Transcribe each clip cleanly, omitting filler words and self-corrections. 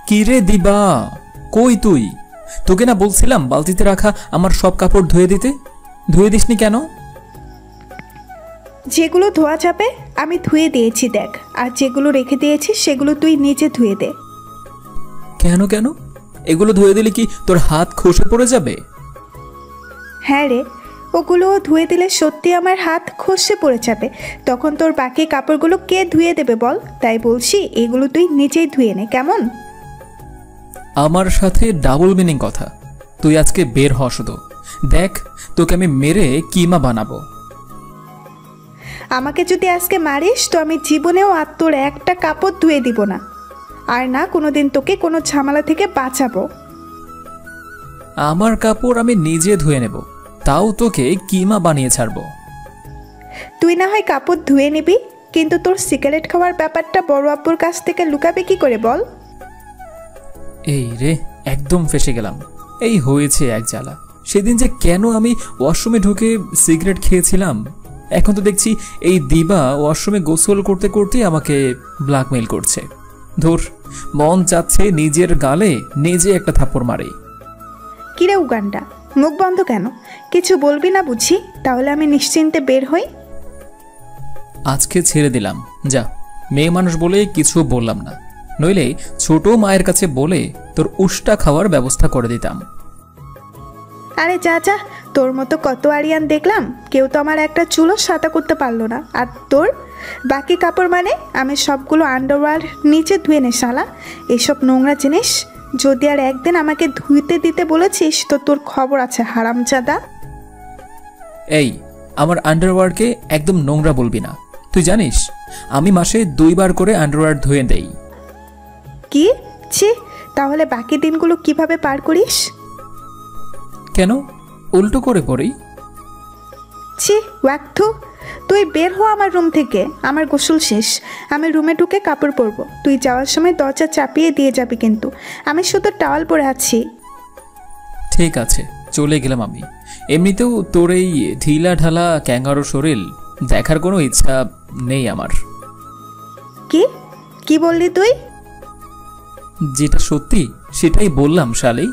কিরে দিবা, কই তুই? তোকে না বলছিলাম বালতিতে রাখা আমার সব কাপড় ধুয়ে দিতে, ধুয়ে দিসনি কেন? যেগুলো ধোয়া যাবে আমি ধুয়ে দিয়েছি দেখ, আর যেগুলো রেখে দিয়েছি সেগুলো তুই নিজে ধুয়ে দে। কেন কেন? এগুলো ধুয়ে দিলে কি তোর হাত খসে পড়ে যাবে? হ্যাঁ রে, ওগুলো ধুয়ে দিলে সত্যি আমার হাত খসে পড়ে যাবে, তখন তোর বাকি কাপড়গুলো কে ধুয়ে দেবে বল? তাই বলছি এগুলো তুই নিজেই ধুয়ে নে, কেমন? আমার সাথে ডাবল মিনিং কথা। তুই আজকে বের হ, শুধু দেখ তোকে আমি মেরে কিমা বানাবো। আমাকে যদি আজকে মারিস তো আমি জীবনেও আর তোর একটা কাপড় ধুয়ে দিব না, আর না কোনোদিন তোকে কোনো ঝামেলা থেকে বাঁচাবো। আমার কাপড় আমি নিজে ধুয়ে নেব, তাও তোকে কিমা বানিয়ে ছাড়বো। তুই না হয় কাপড় ধুয়ে নিবি, কিন্তু তোর সিগারেট খাওয়ার ব্যাপারটা বড় আব্বুর কাছ থেকে লুকাবে কি করে বল? এই রে, একদম ফেসে গেলাম। এই হয়েছে এক জ্বালা। সেদিন যে কেন আমি ওয়াশরুমে ঢুকে সিগারেট খেয়েছিলাম, এখন তো দেখছি এই দিবা ওয়াশরুমে গোসল করতে করতে আমাকে ব্ল্যাকমেইল করছে। ধুর, মন চাচ্ছে নিজের গালে নিজে একটা থাপ্পড় মারি। কিরে উগান্ডা, মুখ বন্ধ কেন? কিছু বলবি না বুঝি? তাহলে আমি নিশ্চিন্তে বের হই। আজকে ছেড়ে দিলাম, যা। মেয়ে মানুষ বলে কিছু বললাম না, নইলে ছোট মায়ের কাছে বলে তোর উষ্টা খাওয়ার ব্যবস্থা করে দিতাম। আরে যা যা, তোর মতো কত আরিয়ান দেখলাম, কেউ তো আমার একটা চুলও সাদা করতে পারলো না। আর তোর বাকি কাপড় মানে আমি সবগুলো আন্ডারওয়্যার নিচে ধুয়ে নে শালা। এসব নোংরা জিনিস যদি আর একদিন আমাকে ধুইতে দিতে বলেছিস তো তোর খবর আছে হারামজাদা। এই, আমার আন্ডারওয়্যারকে একদম নোংরা বলবি না। তুই জানিস আমি মাসে 2 বার করে আন্ডারওয়্যার ধুয়ে দেই। কি? ছি, তাহলে বাকি দিনগুলো কিভাবে পার করিস? কেন, উল্টো করে পড়ি? ছি ওয়াক্থু, তুই বের হ আমার রুম থেকে। আমার গোসল শেষ, আমি রুমে ঢুকে কাপড় পরবো। তুই যাওয়ার সময় দরজা চাপিয়ে দিয়ে যাবি, কিন্তু আমি শুধু টাওয়াল পরে আছি। ঠিক আছে, চলে গেলাম আমি। এমনিতেও তোর এই ঢিলা ঢালা ক্যাঙ্গারো শরীর দেখার কোনো ইচ্ছা নেই আমার। কি কি বললি তুই? যেটা সত্যি সেটাই বললাম শালি।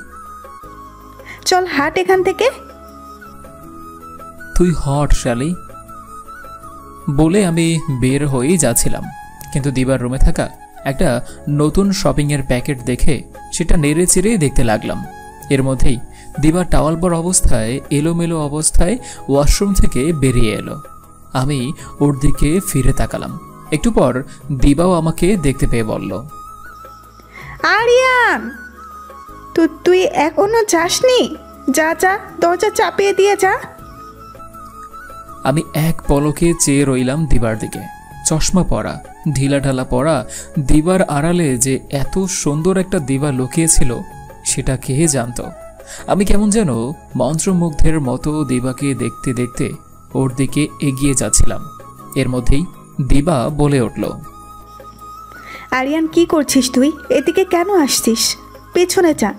চল হাট এখান থেকে। তুই হট শালি বলে আমি বের হয়েই যাচ্ছিলাম, কিন্তু দিবার রুমে থাকা একটা নতুন শপিংয়ের প্যাকেট দেখে সেটা নেড়ে চেড়ে দেখতে লাগলাম। এর মধ্যেই দিবা টাওয়াল পর অবস্থায় এলোমেলো অবস্থায় ওয়াশরুম থেকে বেরিয়ে এলো। আমি ওর দিকে ফিরে তাকালাম। একটু পর দিবাও আমাকে দেখতে পেয়ে বলল, আরিয়ান, তুই এখনো যাসনি? যা যা, দরজা চাপিয়ে দিয়ে যা। আমি এক পলকে চেয়ে রইলাম দিবার দিকে। চশমা পরা, ঢিলা ঢালা পরা দিবার আড়ালে যে এত সুন্দর একটা দিবা লুকিয়েছিল সেটা কে জানত। আমি কেমন যেন মন্ত্রমুগ্ধের মতো দিবাকে দেখতে দেখতে ওর দিকে এগিয়ে যাচ্ছিলাম। এর মধ্যেই দিবা বলে উঠল, আরিয়ান কি করছিস তুই? এদিকে কেন আসছিস? পেছনে যা,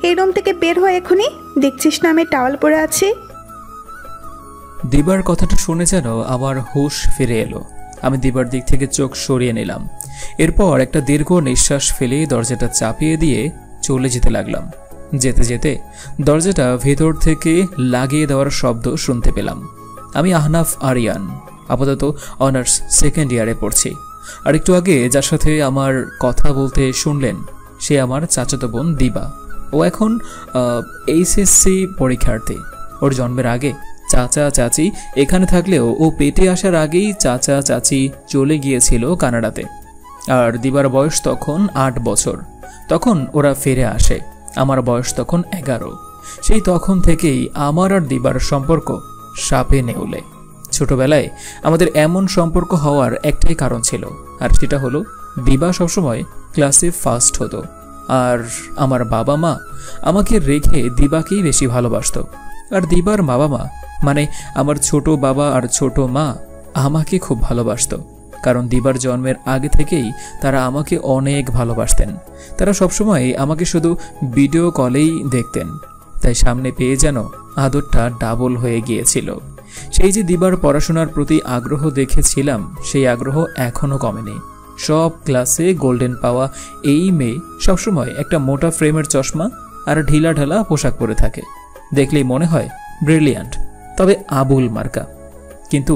এই রুম থেকে বের হয়ে এখনই। দেখছিস না আমি টাওয়াল পরে আছি? দিবার কথাটা শুনে যেন আমার হুঁশ ফিরে এলো। আমি দিবার দিক থেকে চোখ সরিয়ে নিলাম। এরপর একটা দীর্ঘ নিঃশ্বাস ফেলে দরজাটা চাপিয়ে দিয়ে চলে যেতে লাগলাম। যেতে যেতে দরজাটা ভেতর থেকে লাগিয়ে দেওয়ার শব্দ শুনতে পেলাম। আমি আহনাফ আরিয়ান, আপাতত অনার্স 2nd ইয়ারে পড়ছি। আর একটু আগে যার সাথে আমার কথা বলতে শুনলেন সে আমার চাচাতো বোন দিবা। ও এখন HSC পরীক্ষার্থী। ওর জন্মের আগে চাচা চাচি এখানে থাকলেও ও পেটে আসার আগেই চাচা চাচি চলে গিয়েছিল কানাডাতে। আর দিবার বয়স তখন 8 বছর। তখন ওরা ফিরে আসে। আমার বয়স তখন 11। সেই তখন থেকেই আমার আর দিবার সম্পর্ক সাপে নেউলে। ছোটবেলায় আমাদের এমন সম্পর্ক হওয়ার একটাই কারণ ছিল, আর সেটা হলো দিবা সবসময় ক্লাসে ফার্স্ট হতো। আর আমার বাবা মা আমাকে রেখে দিবাকেই বেশি ভালোবাসত। আর দিবার বাবা মা মানে আমার ছোট বাবা আর ছোট মা আমাকে খুব ভালোবাসত, কারণ দিবার জন্মের আগে থেকেই তারা আমাকে অনেক ভালোবাসতেন। তারা সবসময় আমাকে শুধু ভিডিও কলেই দেখতেন, তাই সামনে পেয়ে যেন আদরটা ডাবল হয়ে গিয়েছিল। সেই যে দিবার পড়াশোনার প্রতি আগ্রহ দেখেছিলাম সেই আগ্রহ এখনো কমেনি। সব ক্লাসে গোল্ডেন পাওয়া এই মেয়ে সবসময় একটা মোটা ফ্রেমের চশমা আর ঢিলা ঢালা পোশাক পরে থাকে। দেখলেই মনে হয় ব্রিলিয়ান্ট, তবে আবুল মার্কা। কিন্তু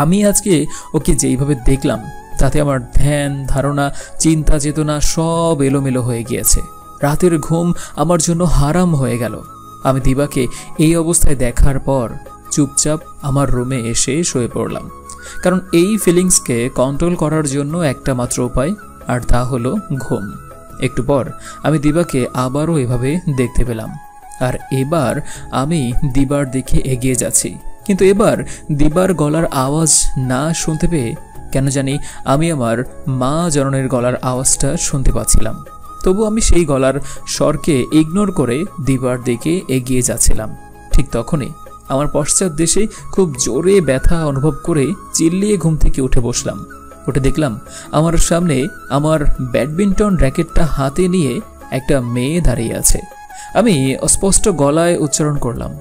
আমি আজকে ওকে যেইভাবে দেখলাম তাতে আমার ধ্যান ধারণা চিন্তা চেতনা সব এলোমেলো হয়ে গিয়েছে। রাতের ঘুম আমার জন্য হারাম হয়ে গেল। আমি দিবাকে এই অবস্থায় দেখার পর চুপচাপ আমার রুমে এসে শুয়ে পড়লাম, কারণ এই ফিলিংসকে কন্ট্রোল করার জন্য একটা মাত্র উপায়, আর তা হলো ঘুম। একটু পর আমি দিবাকে আবারও এভাবে দেখতে পেলাম, আর এবার আমি দিবার দিকে এগিয়ে যাচ্ছি। কিন্তু এবার দিবার গলার আওয়াজ না শুনতে পেয়ে কেন জানি আমি আমার মা জননীর গলার আওয়াজটা শুনতে পাচ্ছিলাম। তবু আমি সেই গলার স্বরকে ইগনোর করে দিবার দিকে এগিয়ে যাচ্ছিলাম। ঠিক তখনই আমার পশ্চাৎ দেশে খুব জোরে ব্যথা অনুভব করে চিল্লিয়ে ঘুম থেকে উঠে বসলাম। উঠে দেখলাম আমার সামনে আমার ব্যাডমিন্টন র্যাকেটটা হাতে নিয়ে একটা মেয়ে দাঁড়িয়ে আছে। আমি অস্পষ্ট গলায় উচ্চারণ করলাম,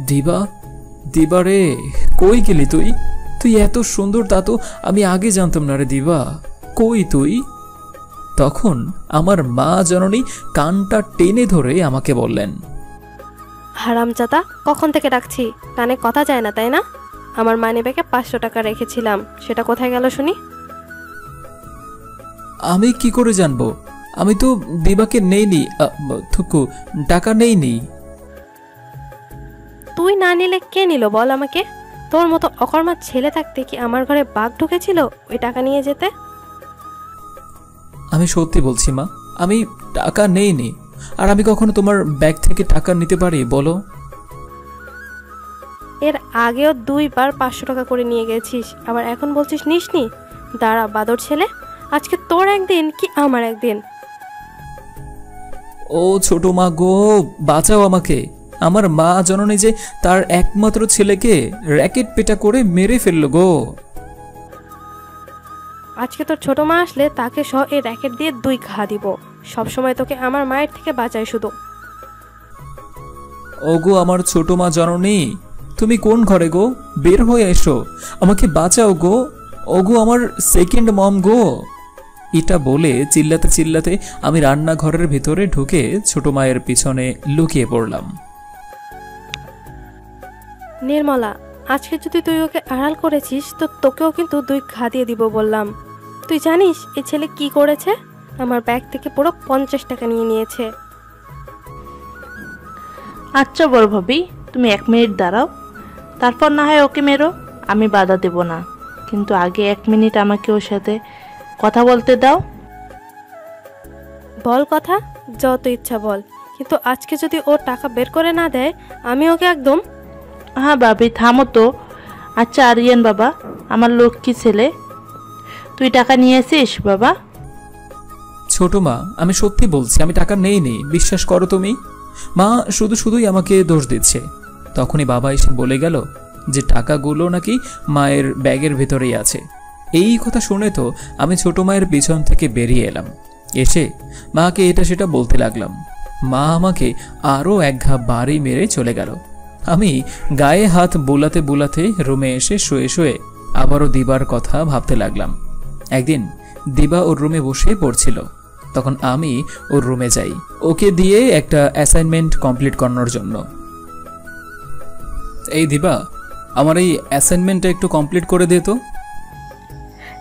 দিবা, দিবা রে, কই গেলি তুই? তুই এত সুন্দর তা তো আমি আগে জানতাম না রে দিবা, কই তুই? তখন আমার মা জননী কানটা টেনে ধরে আমাকে বললেন, হারামজাদা, কখন থেকে ডাকছি, কানে কথা যায় না তাই না? আমার মানিব্যাগে 500 টাকা রেখেছিলাম, সেটা কোথায় গেল শুনি? আমি কি করে জানবো? আমি তো দিবাকে নেইনি, থুকু, টাকা নেইনি। তুই না নিলে কে নিল বল আমাকে? তোর মতো অকর্মা ছেলে থাকতে কি আমার ঘরে বাঘ ঢুকেছিল ওই টাকা নিয়ে যেতে? আমি সত্যি বলছি মা, আমি টাকা নেইনি। আর আমি কখনো তোমার ব্যাগ থেকে টাকা নিতে পারি বলো? এর আগেও 2 বার 500 টাকা করে নিয়ে গেছিস, আবার এখন বলছিস নিসনি? দাঁড়া বাদর ছেলে, আজকে তোর একদিন কি আমার একদিন। ও ছোট মা গো, বাঁচাও আমাকে। আমার মা জননী যে তার একমাত্র ছেলেকে র্যাকেট পেটা করে মেরে ফেললো গো। আজকে তোর ছোট মা আসলে তাকে সহ এই র্যাকেট দিয়ে 2 ঘা দিব। সবসময় তোকে আমার মায়ের থেকে বাঁচাই শুধু। ওগো আমার ছোট মা জননী, তুমি কোন ঘরে গো? বের হয়ে এসো, আমাকে বাঁচাও গো। ওগো আমার সেকেন্ড মম গো। এটা বলে চিল্লাতে চিল্লাতে আমি রান্নাঘরের ভিতরে ঢুকে ছোট মায়ের পিছনে লুকিয়ে পড়লাম। নির্মলা, আজকে যদি তুই ওকে আড়াল করেছিস তো তোকেও কিন্তু 2 ঘা দিয়ে দিব বললাম। তুই জানিস এই ছেলে কি করেছে? আমার ব্যাগ থেকে পুরো 50 টাকা নিয়ে নিয়েছে। আচ্ছা বড় ভাবি, তুমি 1 মিনিট দাঁড়াও, তারপর না হয় ওকে মেরো, আমি বাধা দেব না। কিন্তু আগে 1 মিনিট আমাকে ওর সাথে কথা বলতে দাও। বল কথা, যত ইচ্ছা বল, কিন্তু আজকে যদি ও টাকা বের করে না দেয় আমি ওকে একদম। হ্যাঁ ভাবি, থামো তো। আচ্ছা আরিয়ান বাবা, আমার লক্ষ্মী ছেলে, তুই টাকা নিয়েছিস বাবা? ছোট মা, আমি সত্যি বলছি, আমি টাকা নেইনি, বিশ্বাস করো তুমি। মা শুধুই আমাকে দোষ দিচ্ছে। তখনই বাবা এসে বলে গেল যে টাকাগুলো নাকি মায়ের ব্যাগের ভেতরেই আছে। এই কথা শুনে তো আমি ছোট মায়ের পিছন থেকে বেরিয়ে এলাম। এসে মাকে এটা সেটা বলতে লাগলাম। মা আমাকে আরও 1 ঘা বাড়ি মেরে চলে গেল। আমি গায়ে হাত বুলাতে বুলাতে রুমে এসে শুয়ে শুয়ে আবারও দিবার কথা ভাবতে লাগলাম। একদিন দিবা ওর রুমে বসে পড়ছিল, তখন আমি ওর রুমে যাই ওকে দিয়ে একটা অ্যাসাইনমেন্ট কমপ্লিট করানোর জন্য। এই দিবা, আমার এই অ্যাসাইনমেন্টটা একটু কমপ্লিট করে দে তো।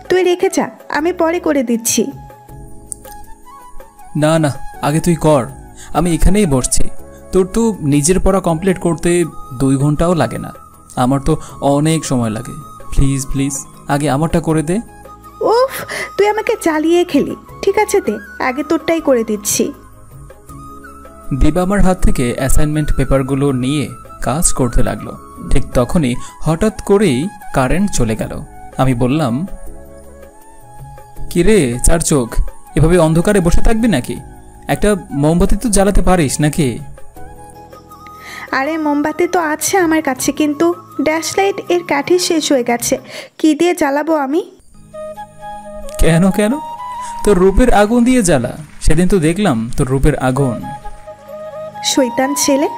তুই রেখে যা, আমি পরে করে দিচ্ছি। না না, আগে তুই কর, আমি এখানেই বসছি। তোর তো নিজের পড়া কমপ্লিট করতে 2 ঘন্টাও লাগে না, আমার তো অনেক সময় লাগে। প্লিজ প্লিজ আগে আমারটা করে দে। উফ, তুই আমাকে জ্বালিয়ে খেলি। ঠিক আছে দে, আগে তোরটাই করে দিচ্ছি। দিবা আমার হাত থেকে অ্যাসাইনমেন্ট পেপারগুলো নিয়ে কাজ করতে লাগলো। ঠিক তখনই হঠাৎ করেই কারেন্ট চলে গেল। আমি বললাম, কিরে চার চোখ, এভাবে অন্ধকারে বসে থাকবি নাকি? একটা মোমবাতি তো জ্বালাতে পারিস নাকি? আরে মোমবাতি তো আছে আমার কাছে, কিন্তু ড্যাশ লাইট এর কাঠি শেষ হয়ে গেছে, কি দিয়ে জ্বালাবো আমি? কেন কেন, তোর রূপের আগুন দিয়ে জ্বালা। সেদিন তো দেখলাম তোর রূপের আগুন। শয়তান ছেলে,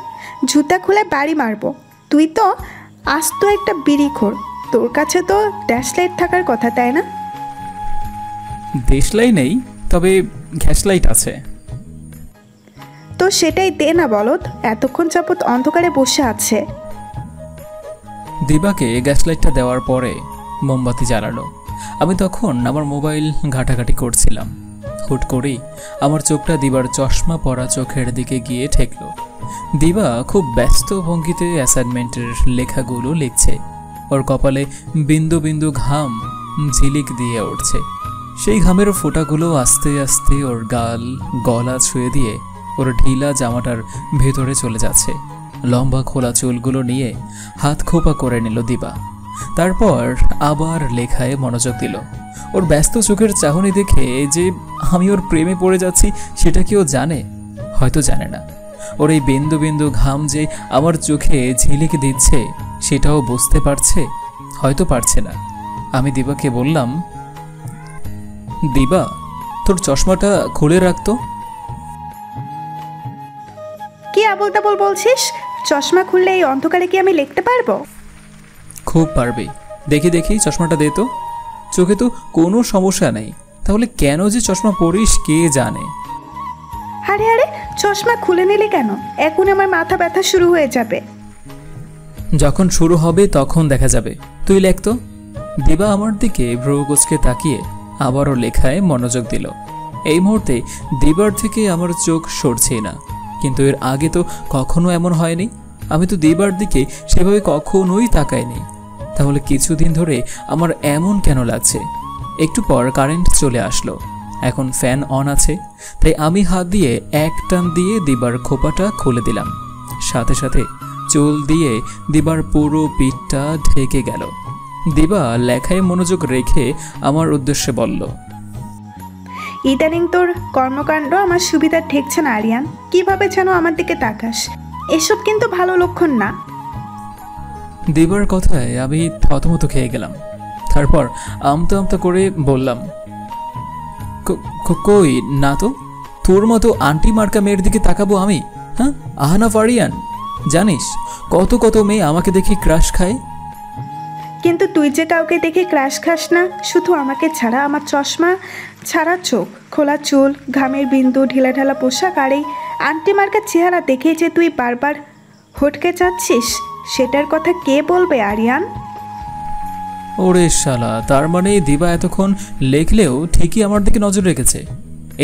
জুতা খুলে বাড়ি মারবো। তুই তো আস্ত একটা বিড়িখোর, তোর কাছে তো ড্যাশ লাইট থাকার কথা তাই না? দেশলাই নেই, তবে গ্যাসলাইট আছে। তো সেটাই দে না বলদ, এতক্ষণ যাবৎ অন্ধকারে বসে আছে। দিবাকে গ্যাসলাইটটা দেওয়ার পরে মোমবাতি জ্বালানো। আমি তখন আমার মোবাইল ঘাটাঘাটি করছিলাম। হুট করেই আমার চোখটা দিবার চশমা পরা চোখের দিকে গিয়ে ঠেকল। দিবা খুব ব্যস্ত ভঙ্গিতে অ্যাসাইনমেন্টের লেখাগুলো লিখছে। ওর কপালে বিন্দু বিন্দু ঘাম ঝিলিক দিয়ে উঠছে। সেই ঘামের ফোঁটাগুলো আস্তে আস্তে ওর গাল গলা ছুঁয়ে দিয়ে ওর ঢিলা জামাটার ভেতরে চলে যাচ্ছে। লম্বা খোলা চুলগুলো নিয়ে হাত খোপা করে নিল দিবা। তারপর আবার লেখায় মনোযোগ দিল। ওর ব্যস্ত চোখের চাহনি দেখে যে আমি ওর প্রেমে পড়ে যাচ্ছি সেটা কি ও জানে? হয়তো জানে না। ওর এই বিন্দু বিন্দু ঘাম যে আমার চোখে ঝিলিক দিচ্ছে সেটাও বুঝতে পারছে, হয়তো পারছে না। আমি দিবাকে বললাম, দিবা, তোর চশমাটা খুলে রাখতো। কি আবল তাবল বলছিস? চশমা খুললে এই অন্ধকারে কি আমি লিখতে পারবো? খুব পারবি। দেখি দেখি চশমাটা দে তো। চোখে তো কোনো সমস্যা নেই, তাহলে কেন যে চশমা পরিস কে জানে। আরে আরে, চশমা খুলে নিলে কেন? এখন আমার মাথা ব্যথা শুরু হয়ে যাবে। যখন শুরু হবে তখন দেখা যাবে। তুই লেখ তো। দিবা আমার দিকে ভ্রু কুঁচকে তাকিয়ে আবারও লেখায় মনোযোগ দিল। এই মুহূর্তে দিবার থেকে আমার চোখ সরছেই না, কিন্তু এর আগে তো কখনো এমন হয়নি। আমি তো দিবার দিকে সেভাবে কখনোই তাকাইনি। তাহলে কিছুদিন ধরে আমার এমন কেন লাগছে? একটু পর কারেন্ট চলে আসলো। এখন ফ্যান অন আছে, তাই আমি হাত দিয়ে এক টান দিয়ে দিবার খোপাটা খুলে দিলাম। সাথে সাথে চুল দিয়ে দিবার পুরো পিঠটা ঢেকে গেল। দিবা লেখায় মনোযোগ রেখে আমার উদ্দেশ্যে বলল, ইদানিং তোর কর্মকাণ্ড আমার সুবিধা ঠেকছে না আরিয়ান। কিভাবে যেন আমার দিকে তাকাস, এসব কিন্তু ভালো লক্ষণ না। দিবার কথায় আমি থতমত খেয়ে গেলাম। তারপর আমতা আমতা করে বললাম, কই না তো, তোর মতো আন্টি মার্কা মেয়ের দিকে তাকাবো আমি? হ্যাঁ আহানাফ আরিয়ান, জানিস কত কত মেয়ে আমাকে দেখে ক্রাশ খায়। কিন্তু তুই যে কাউকে দেখে ক্রাশ খাস না, শুধু আমাকে ছাড়া। আমার চশমা ছাড়া চোখ, খোলা চুল, ঘামের বিন্দু, ঢিলা ঢালা পোশাক আর এই আন্টি মার্কার চেহারা দেখে যে তুই বারবার হটকে যাচ্ছিস, সেটার কথা কে বলবে আরিয়ান? ওরে শালা, তার মানে দিবা এতক্ষণ লেখলেও ঠিকই আমার দিকে নজর রেখেছে।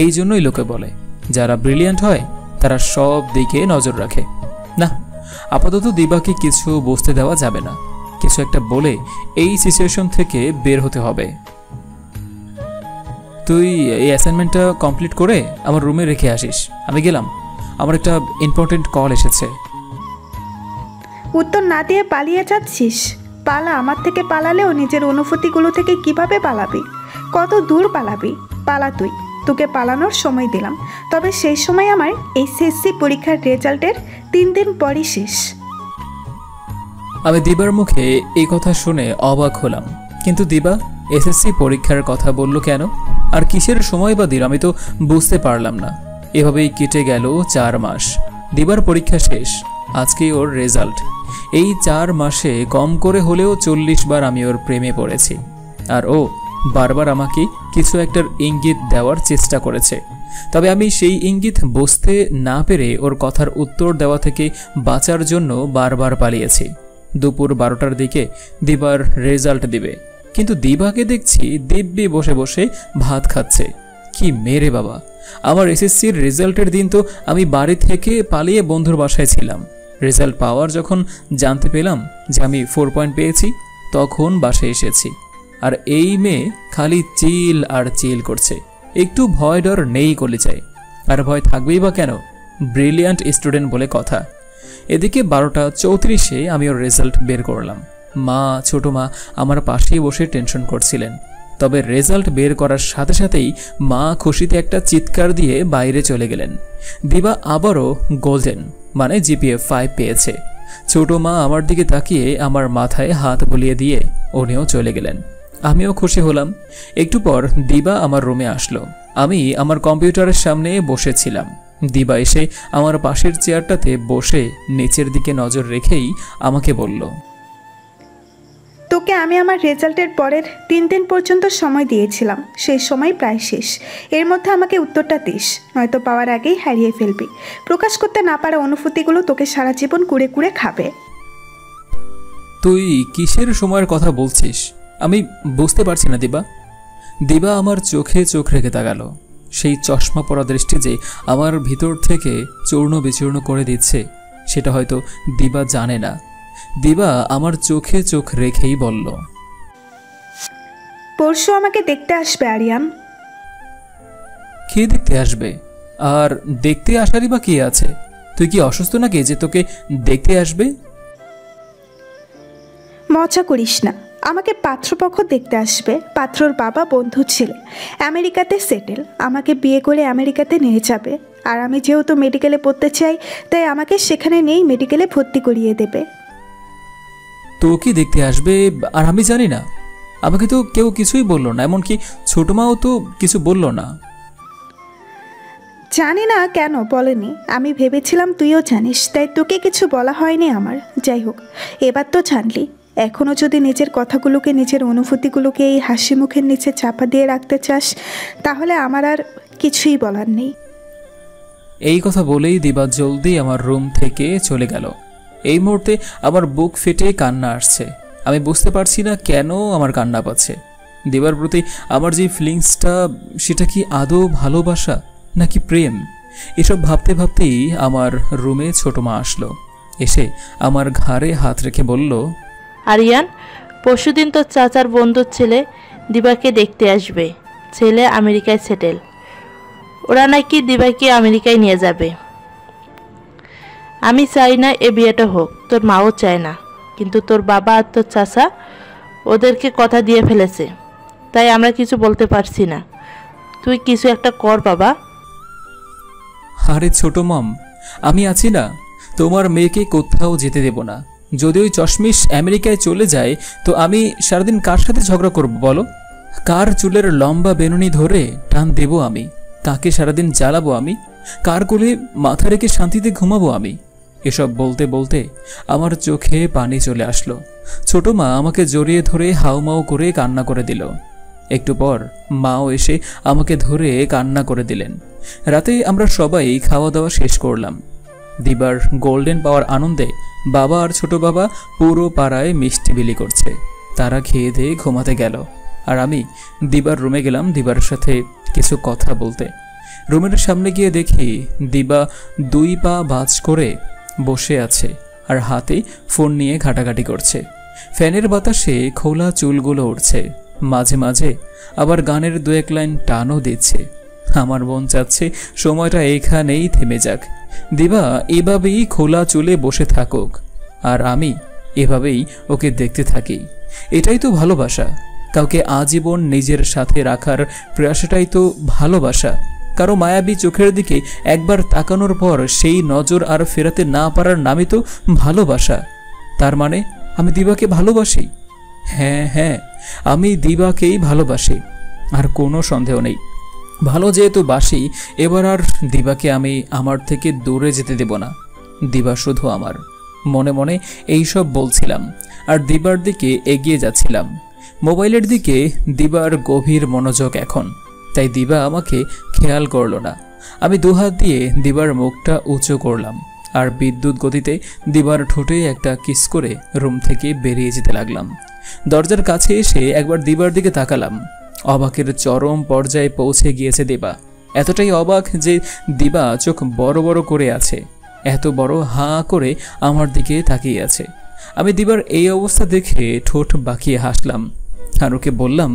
এই জন্যই লোকে বলে যারা ব্রিলিয়ান্ট হয় তারা সব দিকে নজর রাখে। না, আপাতত দিবাকে কিছু বুঝতে দেওয়া যাবে না। কিছু একটা বলে এই সিচুয়েশন থেকে বের হতে হবে। তুই এই অ্যাসাইনমেন্টটা কমপ্লিট করে আমার রুমে রেখে আসিস। আমি গেলাম, আমার একটা ইম্পর্টেন্ট কল এসেছে। উত্তর না দিয়ে পালিয়ে যাচ্ছিস? পালা, আমার থেকে পালালেও নিজের অনুভূতিগুলো থেকে কিভাবে পালাবি? কত দূর পালাবি? পালা তুই, তোকে পালানোর সময় দিলাম। তবে সেই সময় আমার এইচএসসি পরীক্ষার রেজাল্টের 3 দিন পরই শেষ। আমি দিবার মুখে এই কথা শুনে অবাক হলাম। কিন্তু দিবা এসএসসি পরীক্ষার কথা বলল কেন, আর কিসের সময় বা দিল আমি তো বুঝতে পারলাম না। এভাবেই কেটে গেল 4 মাস। দিবার পরীক্ষা শেষ, আজকেই ওর রেজাল্ট। এই 4 মাসে কম করে হলেও 40 বার আমি ওর প্রেমে পড়েছি, আর ও বারবার আমাকে কিছু একটার ইঙ্গিত দেওয়ার চেষ্টা করেছে। তবে আমি সেই ইঙ্গিত বুঝতে না পেরে ওর কথার উত্তর দেওয়া থেকে বাঁচার জন্য বারবার পালিয়েছি। দুপুর 12টার দিকে দিবার রেজাল্ট দিবে, কিন্তু দিবাকে দেখছি দিব্যি বসে বসে ভাত খাচ্ছে। কি মেরে বাবা! আমার এসএসসির রেজাল্টের দিন তো আমি বাড়ি থেকে পালিয়ে বন্ধুর বাসায় ছিলাম। রেজাল্ট পাওয়ার যখন জানতে পেলাম যে আমি 4 পয়েন্ট পেয়েছি, তখন বাসায় এসেছি। আর এই মেয়ে খালি চিল আর চিল করছে, একটু ভয় ডর নেই কলিজায়। আর ভয় থাকবেই বা কেন, ব্রিলিয়ান্ট স্টুডেন্ট বলে কথা। এদিকে 12:34 আমি ওর রেজাল্ট বের করলাম। মা, ছোট মা আমার পাশেই বসে টেনশন করছিলেন। তবে রেজাল্ট বের করার সাথে সাথেই মা খুশিতে একটা চিৎকার দিয়ে বাইরে চলে গেলেন। দিবা আবারও গোল্ডেন মানে জিপিএ 5 পেয়েছে। ছোট মা আমার দিকে তাকিয়ে আমার মাথায় হাত বুলিয়ে দিয়ে উনিও চলে গেলেন। আমিও খুশি হলাম। একটু পর দিবা আমার রুমে আসলো। আমি আমার কম্পিউটারের সামনে বসেছিলাম। দিবা এসে আমার পাশের চেয়ারটাতে বসে নিচের দিকে নজর রেখেই আমাকে বলল, তো তোকে আমি আমার রেজাল্টের পরের 3 দিন পর্যন্ত সময় দিয়েছিলাম, সেই সময় প্রায় শেষ। এর মধ্যে আমাকে উত্তরটা দিস, নয়তো পাওয়ার আগেই হারিয়ে ফেলবি। প্রকাশ করতে না পারা অনুভূতিগুলো তোকে সারা জীবন কুড়ে কুড়ে খাবে। তুই কিসের সময়ের কথা বলছিস আমি বুঝতে পারছি না দিবা। দিবা আমার চোখে চোখ রেখে তাকালো। সেই চশমা পরা দৃষ্টি যে আমার ভিতর থেকে চূর্ণ বিচূর্ণ করে দিচ্ছে সেটা হয়তো দিবা জানে না। দিবা আমার চোখে চোখ রেখেই বলল, পরশু আমাকে দেখতে আসবে আরিয়ান। কে দেখতে আসবে? আর দেখতে আসারই বা কি আছে? তুই কি অসুস্থ নাকি যে তোকে দেখতে আসবে? মজা করিস না, আমাকে পাত্রপক্ষ দেখতে আসবে। পাত্রর বাবা বন্ধু ছেলে, আমেরিকাতে সেটেল, আমাকে বিয়ে করে আমেরিকাতে নিয়ে যাবে। আর আমি যেহেতু মেডিকেলে পড়তে চাই, তাই আমাকে সেখানে নিয়েই মেডিকেলে ভর্তি করিয়ে দেবে। তো কি দেখতে আসবে? আর আমি জানি না? আমাকে তো কেউ কিছুই বললো না, এমনকি ছোট মাও তো কিছু বললো না। জানি না কেন বলেনি, আমি ভেবেছিলাম তুইও জানিস, তাই তোকে কিছু বলা হয়নি আমার। যাই হোক, এবার তো জানলি। এখনও যদি নিজের কথাগুলোকে, নিজের অনুভূতিগুলোকে এই হাসি মুখের নিচে চাপা দিয়ে রাখতে চাস, তাহলে আমার আর কিছুই বলার নেই। এই কথা বলেই দিবা জলদি আমার রুম থেকে চলে গেল। এই মুহূর্তে আমার বুক ফেটে কান্না আসছে। আমি বুঝতে পারছি না কেন আমার কান্না পাচ্ছে। দিবার প্রতি আমার যে ফিলিংসটা, সেটা কি আদৌ ভালোবাসা নাকি প্রেম? এসব ভাবতে ভাবতেই আমার রুমে ছোট মা আসলো। এসে আমার ঘাড়ে হাত রেখে বলল, আরিয়ান, পরশুদিন তোর চাচার বন্ধুর ছেলে দিবাকে দেখতে আসবে। ছেলে আমেরিকায় সেটেল, ওরা নাকি দিবাকে আমেরিকায় নিয়ে যাবে। আমি চাই না এ বিয়েটা হোক, তোর মাও চায় না, কিন্তু তোর বাবা আর তোর চাচা ওদেরকে কথা দিয়ে ফেলেছে, তাই আমরা কিছু বলতে পারছি না। তুই কিছু একটা কর বাবা। আরে ছোট মম, আমি আছি না, তোমার মেয়েকে কোথাও যেতে দেব না। যদি ওই চশমিশ আমেরিকায় চলে যায় তো আমি সারাদিন কার সাথে ঝগড়া করব বলো? কার চুলের লম্বা বেনুনি ধরে টান দেব আমি? কাকে সারাদিন জ্বালাবো আমি? কার কোলে মাথা রেখে শান্তিতে ঘুমাবো আমি? এসব বলতে বলতে আমার চোখে পানি চলে আসলো। ছোট মা আমাকে জড়িয়ে ধরে হাউমাউ করে কান্না করে দিল। একটু পর মাও এসে আমাকে ধরে কান্না করে দিলেন। রাতে আমরা সবাই খাওয়া দাওয়া শেষ করলাম। দিবার গোল্ডেন পাওয়ার আনন্দে বাবা আর ছোট বাবা পুরো পাড়ায় মিষ্টি বিলি করছে। তারা খেয়ে দিয়ে ঘুমাতে গেল, আর আমি দিবার রুমে গেলাম দিবার সাথে কিছু কথা বলতে। রুমের সামনে গিয়ে দেখি দিবা 2 পা বাজ করে বসে আছে আর হাতে ফোন নিয়ে ঘাটাঘাটি করছে। ফ্যানের বাতাসে খোলা চুলগুলো উঠছে, মাঝে মাঝে আবার গানের 2-1 লাইন টানও দিচ্ছে। আমার মন চাচ্ছে সময়টা এইখানেই থেমে যাক, দিবা এভাবেই খোলা চুলে বসে থাকুক, আর আমি এভাবেই ওকে দেখতে থাকি। এটাই তো ভালোবাসা। কাউকে আজীবন নিজের সাথে রাখার প্রয়াসটাই তো ভালোবাসা। কারো মায়াবী চোখের দিকে একবার তাকানোর পর সেই নজর আর ফেরাতে না পারার নামই তো ভালোবাসা। তার মানে আমি দিবাকে ভালোবাসি। হ্যাঁ হ্যাঁ, আমি দিবাকেই ভালোবাসি, আর কোনো সন্দেহ নেই। ভালো যেহেতু বাসি, এবার আর দিবাকে আমি আমার থেকে দূরে যেতে দেব না। দিবা শুধু আমার। মনে মনে এইসব বলছিলাম আর দিবার দিকে এগিয়ে যাচ্ছিলাম। মোবাইলের দিকে দিবার গভীর মনোযোগ এখন, তাই দিবা আমাকে খেয়াল করলো না। আমি দুহাত দিয়ে দিবার মুখটা উঁচু করলাম আর বিদ্যুৎ গতিতে দিবার ঠোঁটে একটা কিস করে রুম থেকে বেরিয়ে যেতে লাগলাম। দরজার কাছে এসে একবার দিবার দিকে তাকালাম। অবাকের চরম পর্যায়ে পৌঁছে গিয়েছে দিবা। এতটাই অবাক যে দিবা চোখ বড় বড় করে আছে, এত বড় হাঁ করে আমার দিকে তাকিয়ে আছে। আমি দিবার এই অবস্থা দেখে ঠোঁট বাঁকিয়ে হাসলাম আর ওকে বললাম,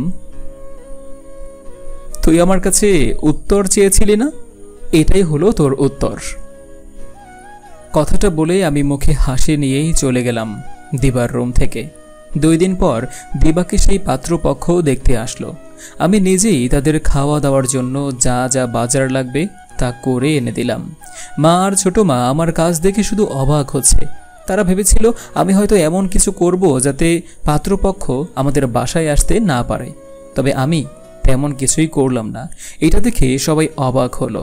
তুই আমার কাছে উত্তর চেয়েছিলি না? এটাই হলো তোর উত্তর। কথাটা বলে আমি মুখে হাসি নিয়েই চলে গেলাম দিবার রুম থেকে। 2 দিন পর দিবাকে সেই পাত্রপক্ষ দেখতে আসলো। আমি নিজেই তাদের খাওয়া দাওয়ার জন্য যা যা বাজার লাগবে তা করে এনে দিলাম। মা আর ছোট মা আমার কাজ দেখে শুধু অবাক হচ্ছে। তারা ভেবেছিল আমি হয়তো এমন কিছু করব যাতে পাত্রপক্ষ আমাদের বাসায় আসতে না পারে, তবে আমি তেমন কিছুই করলাম না। এটা দেখে সবাই অবাক হলো।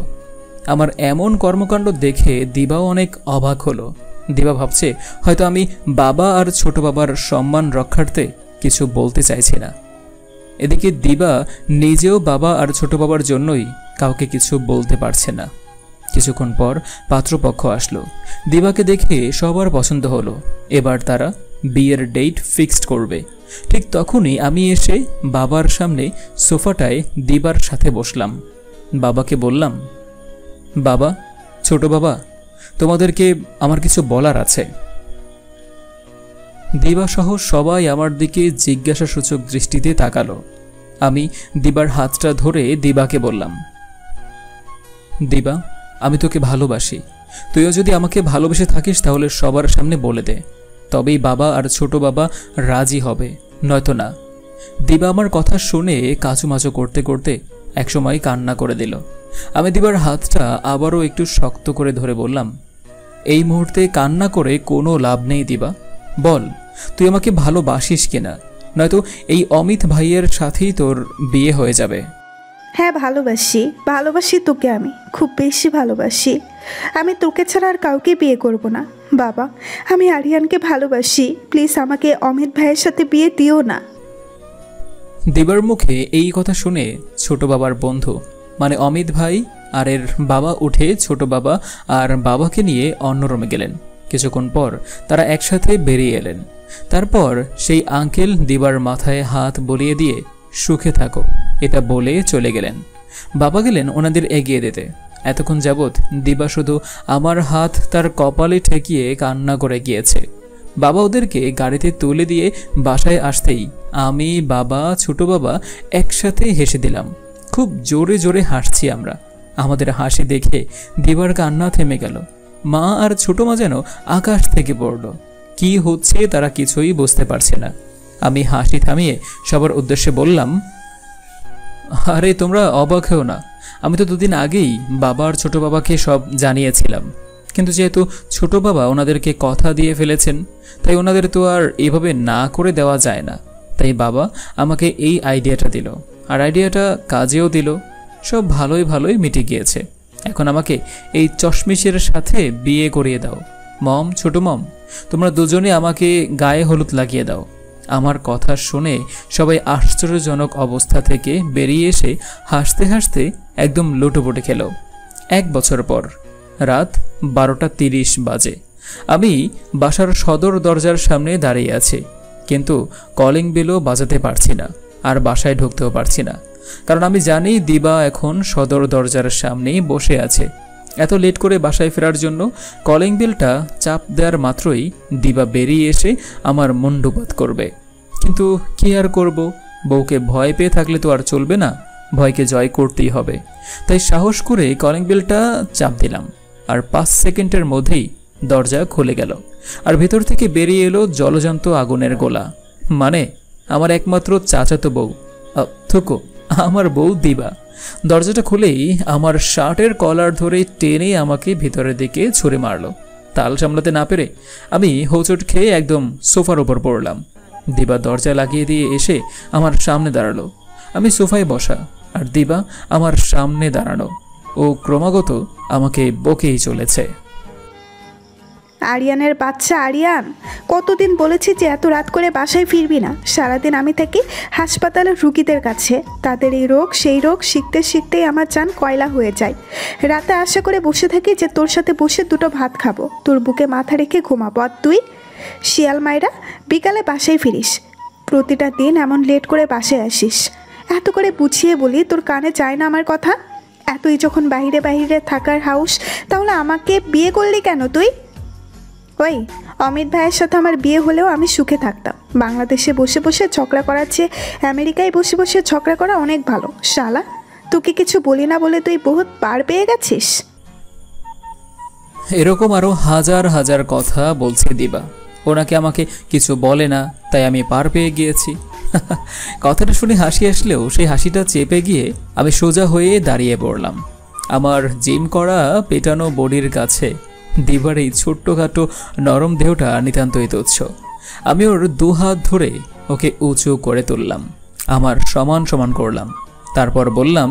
আমার এমন কর্মকাণ্ড দেখে দিবাও অনেক অবাক হলো। দিবা ভাবছে হয়তো আমি বাবা আর ছোট বাবার সম্মান রক্ষার্থে কিছু বলতে চাইছি না। এদিকে দিবা নিজেও বাবা আর ছোট বাবার জন্যই কাউকে কিছু বলতে পারছে না। কিছুক্ষণ পর পাত্রপক্ষ আসলো। দিবাকে দেখে সবার পছন্দ হলো। এবার তারা বিয়ের ডেট ফিক্সড করবে। ঠিক তখনই আমি এসে বাবার সামনে সোফাটায় দিবার সাথে বসলাম। বাবাকে বললাম, বাবা, ছোট বাবা, তোমাদেরকে আমার কিছু বলার আছে। দিবাসহ সবাই আমার দিকে জিজ্ঞাসাসূচক দৃষ্টিতে তাকালো। আমি দিবার হাতটা ধরে দিবাকে বললাম, দিবা, আমি তোকে ভালোবাসি। তুইও যদি আমাকে ভালোবেসে থাকিস তাহলে সবার সামনে বলে দে, তবেই বাবা আর ছোট বাবা রাজি হবে, নয়তো না। দিবা আমার কথা শুনে কাচুমাচু করতে করতে একসময় কান্না করে দিল। আমি দিবার হাতটা আবারও একটু শক্ত করে ধরে বললাম, এই মুহূর্তে কান্না করে কোনো লাভ নেই দিবা। বল, তুই আমাকে ভালোবাসিস কিনা, নয়তো এই অমিত ভাইয়ের সাথেই তোর বিয়ে হয়ে যাবে। হ্যাঁ, ভালোবাসি, ভালোবাসি তোকে, আমি খুব বেশি ভালোবাসি। আমি তোকে ছাড়া আর কাউকে বিয়ে করব না। বাবা, আমি আরিয়ানকে ভালোবাসি, প্লিজ আমাকে অমিত ভাইয়ের সাথে বিয়ে দিও না। দিবার মুখে এই কথা শুনে ছোট বাবার বন্ধু মানে অমিত ভাই আর এর বাবা উঠে ছোট বাবা আর বাবাকে নিয়ে অন্য রুমে গেলেন। কিছুক্ষণ পর তারা একসাথে বেরিয়ে এলেন। তারপর সেই আঙ্কেল দিবার মাথায় হাত বলিয়ে দিয়ে সুখে থাকো এটা বলে চলে গেলেন। বাবা গেলেন ওনাদের এগিয়ে দিতে। এতক্ষণ যাবৎ দিবা শুধু আমার হাত তার কপালে ঠেকিয়ে কান্না করে গিয়েছে। বাবা ওদেরকে গাড়িতে তুলে দিয়ে বাসায় আসতেই আমি, বাবা, ছোট বাবা একসাথে হেসে দিলাম। খুব জোরে জোরে হাসছি আমরা। আমাদের হাসি দেখে দিবার কান্না থেমে গেল। মা আর ছোট মা যেন আকাশ থেকে পড়ল। কি হচ্ছে তারা কিছুই বুঝতে পারছে না। আমি হাসি থামিয়ে সবার উদ্দেশ্যে বললাম, আরে তোমরা অবাক হও না, আমি তো দুদিন আগেই বাবা আর ছোট বাবাকে সব জানিয়েছিলাম। কিন্তু যেহেতু ছোট বাবা ওনাদেরকে কথা দিয়ে ফেলেছেন, তাই ওনাদের তো আর এভাবে না করে দেওয়া যায় না। তাই বাবা আমাকে এই আইডিয়াটা দিল, আর আইডিয়াটা কাজেও দিল। সব ভালোই ভালোই মিটে গিয়েছে। এখন আমাকে এই চশমিশের সাথে বিয়ে করিয়ে দাও। মম, ছোট মম, তোমরা দুজনে আমাকে গায়ে হলুদ লাগিয়ে দাও। আমার কথা শুনে সবাই আশ্চর্যজনক অবস্থা থেকে বেরিয়ে এসে হাসতে হাসতে একদম লুটোপুটে খেল। 1 বছর পর রাত 12:30 বাজে। আমি বাসার সদর দরজার সামনে দাঁড়িয়ে আছি, কিন্তু কলিং বেলও বাজাতে পারছি না, আর বাসায় ঢুকতেও পারছি না। কারণ আমি জানি দিবা এখন সদর দরজার সামনেই বসে আছে। এত লেট করে বাসায় ফেরার জন্য কলিং বেলটা চাপ দেওয়ার মাত্রই দিবা বেরিয়ে এসে আমার মুন্ডুপাত করবে। কিন্তু কি আর করব, বউকে ভয় পেয়ে থাকলে তো আর চলবে না, ভয়কে জয় করতেই হবে। তাই সাহস করে কলিং বেলটা চাপ দিলাম, আর 5 সেকেন্ডের মধ্যেই দরজা খুলে গেল। আর ভেতর থেকে বেরিয়ে এলো জলজন্ত আগুনের গোলা, মানে আমার একমাত্র চাচাতো বউ, থুকো, আমার বউ দিবা। দরজাটা খুলেই আমার শার্টের কলার ধরে টেনে আমাকে ভিতরের দিকে ছুঁড়ে মারলো। তাল সামলাতে না পেরে আমি হোঁচট খেয়ে একদম সোফার ওপর পড়লাম। দিবা দরজা লাগিয়ে দিয়ে এসে আমার সামনে দাঁড়ালো। আমি সোফায় বসা, আর দিবা আমার সামনে দাঁড়ানো। ও ক্রমাগত আমাকে বকেই চলেছে। আরিয়ানের বাচ্চা আরিয়ান, কতদিন বলেছি যে এত রাত করে বাসায় ফিরবি না। সারাদিন আমি থাকি হাসপাতালের রুগীদের কাছে, তাদের এই রোগ সেই রোগ শিখতে শিখতেই আমার জান কয়লা হয়ে যায়। রাতে আশা করে বসে থাকি যে তোর সাথে বসে 2টো ভাত খাবো, তোর বুকে মাথা রেখে ঘুমাবো, আর তুই শিয়াল মাইরা বিকালে বাসায় ফিরিস। প্রতিটা দিন এমন লেট করে বাসায় আসিস। এত করে বুঝিয়ে বলি, তোর কানে যায় না আমার কথা? এতই যখন বাইরে বাইরে থাকার হাউস, তাহলে আমাকে বিয়ে করলি কেন তুই? ওই অমিত ভাইয়ের সাথে আমার বিয়ে হলেও আমি সুখে থাকতাম। বাংলাদেশে বসে বসে ঝগড়া করার চেয়ে আমেরিকায় বসে বসে ঝগড়া করা অনেক ভালো। শালা, তোকে কিছু বলি না বলে তুই বহুত পার পেয়ে গেছিস। এরকম আরো হাজার হাজার কথা বলছে দিবা। ওনাকে আমাকে কিছু বলে না, তাই আমি পার পেয়ে গিয়েছি। কথাটা শুনে হাসি আসলেও সেই হাসিটা চেপে গিয়ে আমি সোজা হয়ে দাঁড়িয়ে পড়লাম। আমার জিম করা পেটানো বডির কাছে দিবার এই ছোট্টখাটো নরম দেহটা নিতান্তই তুচ্ছ। আমি ওর 2 হাত ধরে ওকে উঁচু করে তুললাম, আমার সমান সমান করলাম। তারপর বললাম,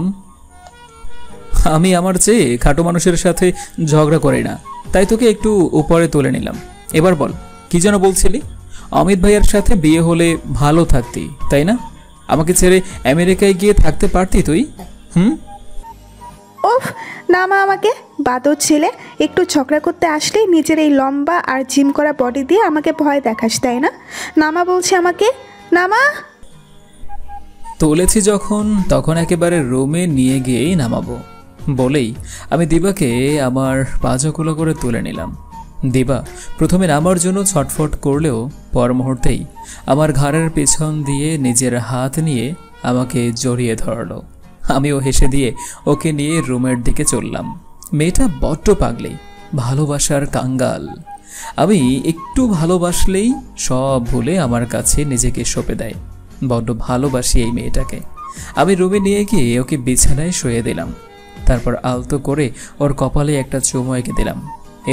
আমি আমার চেয়ে খাটো মানুষের সাথে ঝগড়া করি না, তাই তোকে একটু উপরে তুলে নিলাম। এবার বল, কি যেন বলছিলি? অমিত ভাইয়ের সাথে বিয়ে হলে ভালো থাকতি, তাই না? আমাকে ছেড়ে আমেরিকায় গিয়ে থাকতে পারতি তুই। ওফ, নামা আমাকে। বাদর ছেলে, একটু ঝগড়া করতে আসলেই নিজের এই লম্বা আর জিম করা বডি দিয়ে আমাকে ভয় দেখাস, তাই না? নামা বলছে আমাকে, নামা। তুলেছি যখন, তখন একেবারে রুমে নিয়ে গিয়েই নামাবো বলেই আমি দিবাকে আমার পাজাকুলো করে তুলে নিলাম। দিবা প্রথমে নামার জন্য ছটফট করলেও পর মুহূর্তেই আমার ঘাড়ের পেছন দিয়ে নিজের হাত নিয়ে আমাকে জড়িয়ে ধরলো। আমিও হেসে দিয়ে ওকে নিয়ে রুমের দিকে চললাম। মেয়েটা বড্ড পাগলি, ভালোবাসার কাঙ্গাল। আমি একটু ভালোবাসলেই সব ভুলে আমার কাছে নিজেকে সঁপে দেয়। বড্ড ভালোবাসি এই মেয়েটাকে। আমি রুমে নিয়ে গিয়ে ওকে বিছানায় শুয়ে দিলাম। তারপর আলতো করে ওর কপালে একটা চুমু এঁকে দিলাম।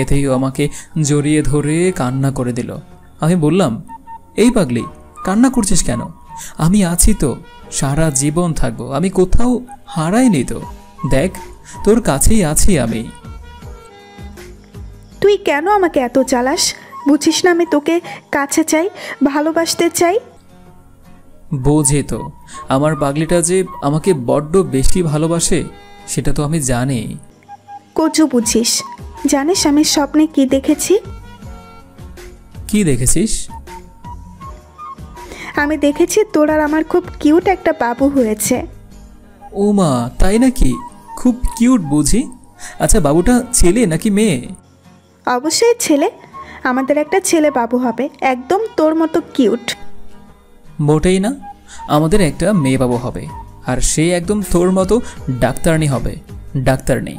এতেই ও আমাকে জড়িয়ে ধরে কান্না করে দিল। আমি বললাম, এই পাগলি, কান্না করছিস কেন? আমি আছি তো, সারা জীবন থাকবো। আমি কোথাও হারাইনি তো, দেখ তোর কাছেই আছি আমি। তুই কেন আমাকে এত জ্বালাস? বুঝিস না আমি তোকে কাছে চাই, ভালোবাসতে চাই? বোঝে তো, আমার পাগলিটা যে আমাকে বড্ড বেশি ভালোবাসে সেটা তো আমি জানি। কচু বুঝিস। জানিস আমি স্বপ্নে কি দেখেছি? কি দেখেছিস? আমি দেখেছি তোর আর আমার খুব কিউট একটা বাবু হয়েছে। ও মা, তাই নাকি? খুব কিউট বুঝি। আচ্ছা, বাবুটা ছেলে নাকি মেয়ে? অবশ্যই ছেলে। আমাদের একটা ছেলে বাবু হবে, একদম তোর মতো কিউট। মোটেই না, আমাদের একটা মেয়ে বাবু হবে, আর সে একদম তোর মতো ডাক্তারনি হবে। ডাক্তারনি।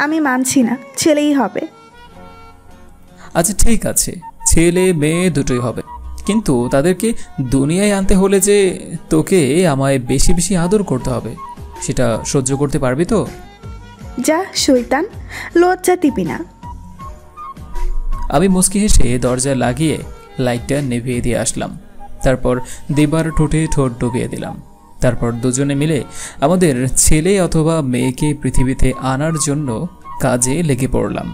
আমি মানছি না, ছেলেই হবে। আচ্ছা ঠিক আছে, ছেলে মেয়ে দুটোই হবে, কিন্তু তাদেরকে দুনিয়ায় আনতে হলে যে তোকে আমায় বেশি বেশি আদর করতে হবে, সেটা সহ্য করতে পারবি তো? যা শয়তান, লজ্জা দিবি না। আমি মুচকি হেসে দরজা লাগিয়ে লাইটটা নিভিয়ে দিয়ে আসলাম। তারপর দিবার ঠোঁটে ঠোঁট ডুবিয়ে দিলাম। তারপর দুজনে মিলে আমাদের ছেলে অথবা মেয়েকে পৃথিবীতে আনার জন্য কাজে লেগে পড়লাম।